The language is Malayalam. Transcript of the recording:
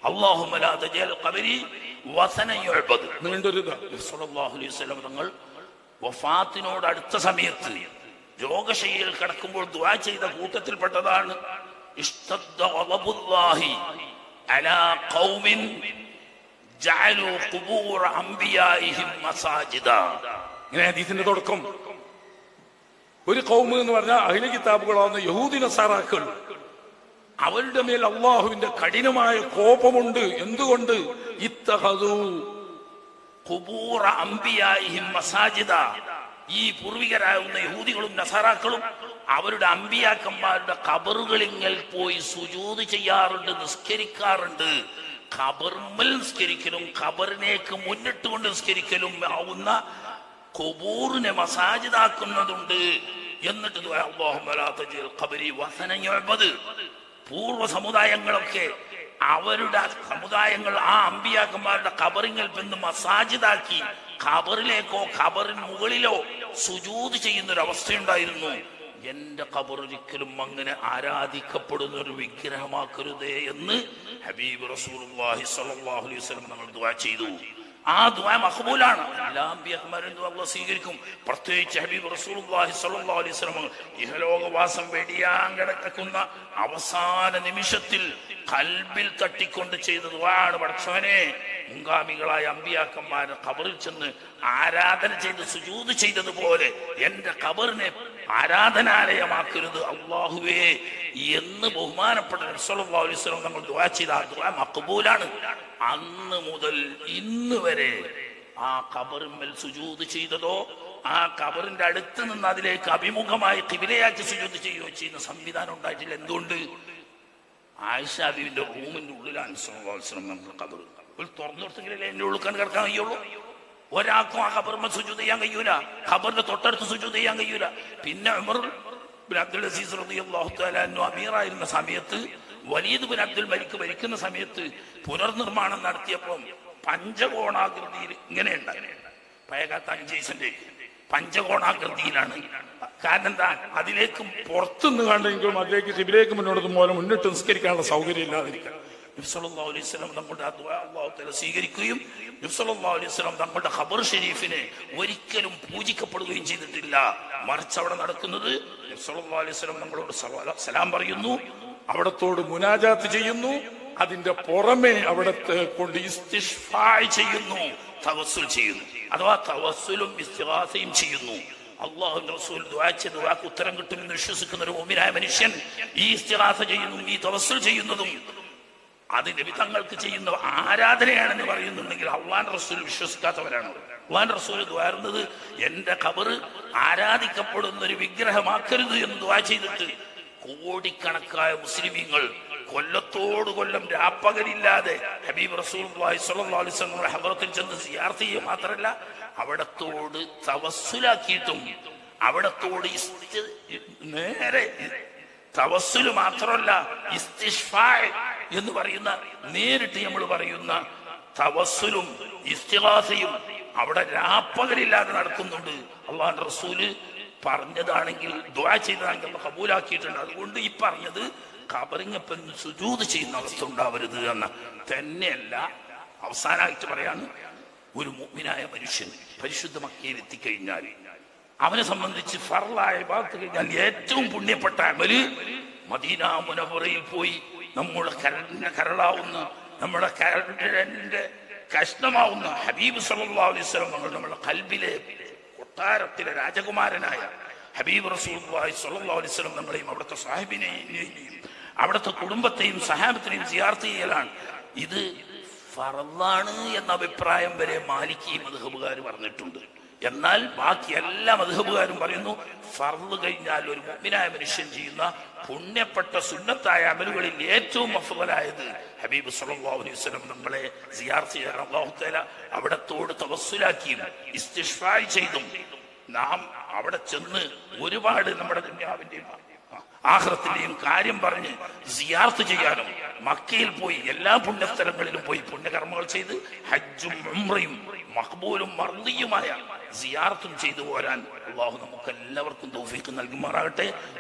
അല്ലാഹുമ്മ ലാ തജഅൽ ഖബരി വസനൻ യുഅബദ്. നീണ്ടൊരു സല്ലല്ലാഹു അലൈഹി വസല്ലം തങ്ങൾ വഫാത്തിനോട് അടുത്ത സമയത്ത് രോഗശയ്യയിൽ കിടക്കുമ്പോൾ ദുആ ചെയ്ത കൂട്ടത്തിൽപ്പെട്ടതാണ് ഇസ്തദ്ദ ഗളബുല്ലാഹി അലാ ഖൗമിൻ ജഅലു ഖുബൂറ അംബിയാഇഹിം മസാജിദ. ഇങ്ങനെ ഹദീസിന്റെ തുടക്കം. ഒരു ഖൗം എന്ന് പറഞ്ഞാൽ അഹ്ലു കിതാബുകളാവുന്ന യഹൂദി നസാറാക്കൾ, അവരുടെ മേൽ അള്ളാഹുവിന്റെ കഠിനമായ കോപമുണ്ട്. എന്തുകൊണ്ട്? ഇത്തഖദു ഖുബൂറ അംബിയാഇഹിം മസാജിദ. ഈ പൂർവികരാകുന്ന യഹൂദികളും നസാറാക്കളും അവരുടെ അമ്പിയാക്കന്മാരുടെ ഖബറുകളിൽ പോയി സുജൂദ് ചെയ്യാറുണ്ട്, നിസ്കരിക്കാറുണ്ട്. ഖബർമൽ നിസ്കരിക്കലും ഖബറിനേക്ക് മുന്നിട്ടുകൊണ്ട് നിസ്കരിക്കലും ആവുന്ന ഖുബൂറിനെ മസാജിദാക്കുന്നതുണ്ട്. എന്നിട്ട് അല്ലാഹുമ്മ ലാ തജഅൽ ഖബരി വസനൻ യുഅബദ്. പൂർവ്വ സമുദായങ്ങളൊക്കെ അവരുടെ സമുദായങ്ങൾ ആ അമ്പിയാക്കന്മാരുടെ ഖബറിൽ നിന്ന് മസാജിദാക്കി ഖബറിലേക്കോ ഖബറിന് മുകളിലോ സുജൂദ് ചെയ്യുന്നൊരവസ്ഥയുണ്ടായിരുന്നു. എന്റെ ഖബർ ഒരിക്കലും അങ്ങനെ ആരാധിക്കപ്പെടുന്ന ഒരു വിഗ്രഹമാക്കരുതേ എന്ന് ഹബീബ് റസൂലുള്ളാഹി സ്വല്ലല്ലാഹു അലൈഹി വസല്ലം തങ്ങൾ ദുആ ചെയ്തു. ആ ദുആ മഖ്ബൂലാണ്. എല്ലാ അമ്പിയാക്കന്മാരും അല്ലാഹു സ്വീകരിക്കും. പ്രത്യേകിച്ച് ഹബീബ് റസൂലുള്ളാഹി സ്വല്ലല്ലാഹു അലൈഹി വസല്ലം ഇഹലോകവാസം വെടിയാൻ കിടക്കുന്ന അവസാന നിമിഷത്തിൽ ഖൽബിൽ തട്ടിക്കൊണ്ട് ചെയ്ത ദുആണ്, പടച്ചവനെ മുൻഗാമികളായ അമ്പിയാക്കന്മാരെ ഖബറിൽ ചെന്ന് ആരാധന ചെയ്ത് സുജൂദ് ചെയ്തതുപോലെ എന്റെ ഖബറിനെ ആരാധനാലയമാക്കരുത് അല്ലാഹുവേ എന്ന് ബഹുമാനപ്പെട്ട നബി സല്ലല്ലാഹു അലൈഹി വസല്ലം നമ്മൾ ദുആ ചെയ്ത ആ ദുആ മഖ്ബൂലാണ്. അന്ന് മുതൽ ഇന്ന് വരെ ആ ഖബറിന്മേൽ സുജൂദ് ചെയ്തതോ ആ ഖബറിന്റെ അടുത്ത് നിന്ന് അതിലേക്ക് അഭിമുഖമായി ഖിബിലയാക്കി സുജൂദ് ചെയ്യുകയോ ചെയ്യുന്ന സംവിധാനം ഉണ്ടായിട്ടില്ല. എന്തുകൊണ്ട്? ആയിഷ ബീവിന്റെ റൂമിന്റെ ഉള്ളിലാണ് സല്ലല്ലാഹു അലൈഹി വസല്ലം നമ്മുടെ ഖബർ. ഒരു തുറന്നു കൊടുത്തെങ്കിലല്ലേ എന്റെ ഉള്ളിൽ കിടക്കാൻ കഴിയുള്ളൂ. ഒരാൾക്കും ആ ഖബറിന്മേൽ സുജൂദ് ചെയ്യാൻ കഴിയൂല, ഖബറിന്റെ തൊട്ടടുത്ത് സുജൂദ് ചെയ്യാൻ കഴിയൂല. പിന്നെ ഉമർ ബിൻ അബ്ദുൽ അസീസ് റളിയല്ലാഹു തആല അൻഹു അമീറായിരുന്ന സമയത്ത്, വലീദ് ബിൻ അബ്ദുൽ മലിക് ഭരിക്കുന്ന സമയത്ത് പുനർനിർമ്മാണം നടത്തിയപ്പോൾ പഞ്ചകോണാകൃതിയിൽ ഇങ്ങനെ ഉണ്ടായി. പഴയകാലത്ത് 5 പൈസന്റെ പഞ്ചകോണാകൃതിയിലാണ്. കാരണം എന്താ? അതിലേക്ക് പുറത്തുനിന്ന് കണ്ടെങ്കിലും അതിലേക്ക് ഖിബിലയ്ക്ക് മുന്നോട്ട് പോലെ മുന്നിട്ട് നിസ്കരിക്കാനുള്ള സൗകര്യം ഇല്ലാതിരിക്കുക. നബി സല്ലല്ലാഹു അലൈഹി വസല്ലം തങ്ങളുടെ ആ ദുആ അല്ലാഹു തആല സ്വീകരിക്കുകയും നബി സല്ലല്ലാഹു അലൈഹി വസല്ലം തങ്ങളുടെ ഖബർ ഷരീഫിനെ ഒരിക്കലും പൂജിക്കപ്പെടുകയും ചെയ്തിട്ടില്ല. മറിച്ച് അവിടെ നടക്കുന്നത് നബി സല്ലല്ലാഹു അലൈഹി വസല്ലം തങ്ങളോട് സലാം പറയുന്നു, അവിടത്തോട് മുനാജാത്ത് ചെയ്യുന്നു, അതിന്റെ പുറമെ അവിടത്തെ കൊണ്ട് ഇസ്തിഗ്ഫാർ ചെയ്യുന്നു, തവസ്സുൽ ചെയ്യുന്നു. അഥവാ തവസ്സുലും ഇസ്തിഗാസയും ചെയ്യുന്നു. അല്ലാഹുവിന്റെ റസൂൽ ദുആ ചെയ്ത ദുആക്ക് ഉത്തരം കിട്ടുമെന്ന് വിശ്വസിക്കുന്ന ഒരു മുഅ്മിനായ മനുഷ്യൻ ഈ ഇസ്തിഗാസ ചെയ്യുന്നു, ഈ തവസ്സുൽ ചെയ്യുന്നതും അത് നബി തങ്ങൾക്ക് ചെയ്യുന്ന ആരാധനയാണെന്ന് പറയുന്നുണ്ടെങ്കിൽ അല്ലാഹുവിന്റെ റസൂൽ വിശ്വസിക്കാത്തവരാണ്. അല്ലാഹുവിന്റെ റസൂൽ ദുആറുന്നത് എന്റെ ഖബർ ആരാധിക്കപ്പെടുന്ന ഒരു വിഗ്രഹമാക്കരുത് എന്ന് ദുആ ചെയ്തിട്ട് കോടിക്കണക്കായ മുസ്ലിമീങ്ങൾ കൊല്ലത്തോട് കൊല്ലം രാപ്പകലില്ലാതെ ഹബീബ് റസൂലുള്ളാഹി സ്വല്ലല്ലാഹു അലൈഹി വസല്ലം ഹദ്റത്തിൽ ചെന്ന് സിയാറത്ത് ചെയ്യുക മാത്രമല്ല, അവിടത്തോട് തവസ്സുലാക്കിയിട്ടും അവിടത്തോട് നേരെ തവസ്സുല് മാത്രമല്ല ഇസ്തിഗ്ഫാർ എന്ന് പറയുന്ന നേരിട്ട് നമ്മൾ പറയുന്ന തവസ്സുലും ഇസ്തിഗാസയും അവിടെ രാപ്പകലില്ലാതെ നടക്കുന്നുണ്ട്. അല്ലാഹുവിന്റെ റസൂല് പറഞ്ഞതാണെങ്കിൽ ദുആ ചെയ്തതാണെങ്കിൽ അല്ലാഹു കബൂലാക്കിയിട്ടുണ്ട്. അതുകൊണ്ട് ഈ പറഞ്ഞത് ഖബറിങ്ങപ്പം സുജൂദ് ചെയ്യുന്ന അവസ്ഥ ഉണ്ടാവരുത് എന്ന് തന്നെയല്ല. അവസാനമായിട്ട് പറയാണ്, ഒരു മുഅ്മിനായ മനുഷ്യൻ പരിശുദ്ധ മക്കയിൽ എത്തിക്കഴിഞ്ഞാൽ അവനെ സംബന്ധിച്ച് ഫർളായ ഇബാദത്ത് കഴിഞ്ഞാൽ ഏറ്റവും പുണ്യപ്പെട്ട അമല് മദീന മുനവ്വറയിൽ പോയി നമ്മുടെ കരളാവുന്ന നമ്മുടെ കരളിന്റെ കഷ്ണമാവുന്ന ഹബീബ് സല്ലല്ലാഹു അലൈഹി വസല്ലം നമ്മുടെ ഖൽബിലെ കൊട്ടാരത്തിലെ രാജകുമാരനായ ഹബീബ് റസൂലുള്ളാഹി സ്വല്ലല്ലാഹു അലൈഹി വസല്ലം നമ്മളെയും അവിടുത്തെ സാഹിബിനെയും അവിടുത്തെ കുടുംബത്തെയും സഹാബത്തിനെയും സിയാറത്ത് ചെയ്യലാണ്. ഇത് ഫർളാണ് എന്ന അഭിപ്രായം വരെ മാലിക്കി മദ്ഹബുകാർ പറഞ്ഞിട്ടുണ്ട്. എന്നാൽ ബാക്കി എല്ലാ മദ്ഹബുകാരും പറയുന്നു ഫർള് കഴിഞ്ഞാൽ ഒരു മുഅ്മിനായ മനുഷ്യൻ ചെയ്യുന്ന പുണ്യപ്പെട്ട സുന്നത്തായ അമലുകളിൽ ഏറ്റവും അഫ്ളലായത് ഹബീബ് സല്ലല്ലാഹു അലൈഹി വസല്ലം നമ്മളെ സിയാറത്ത് ചെയ്യാൻ അല്ലാഹു തആല അവിടത്തോട് തവസ്സുലാക്കിയും ഇസ്തിഗ്ഫാർ ചെയ്തും നാം അവിടെ ചെന്ന് ഒരുപാട് നമ്മുടെ ദുനിയാവിന്റെയും ആഖിറത്തിന്റെയും കാര്യം പറഞ്ഞ് സിയാറത്ത് ചെയ്യാനും മക്കയിൽ പോയി എല്ലാ പുണ്യസ്ഥലങ്ങളിലും പോയി പുണ്യകർമ്മങ്ങൾ ചെയ്ത് ഹജ്ജും ഉംറയും മഖ്ബൂലും മർദിയുമായ സിയാറത്തും ചെയ്തു പോരാൻ അല്ലാഹു നമുക്ക് എല്ലാവർക്കും തൗഫീഖ് നൽകുമാറാകട്ടെ.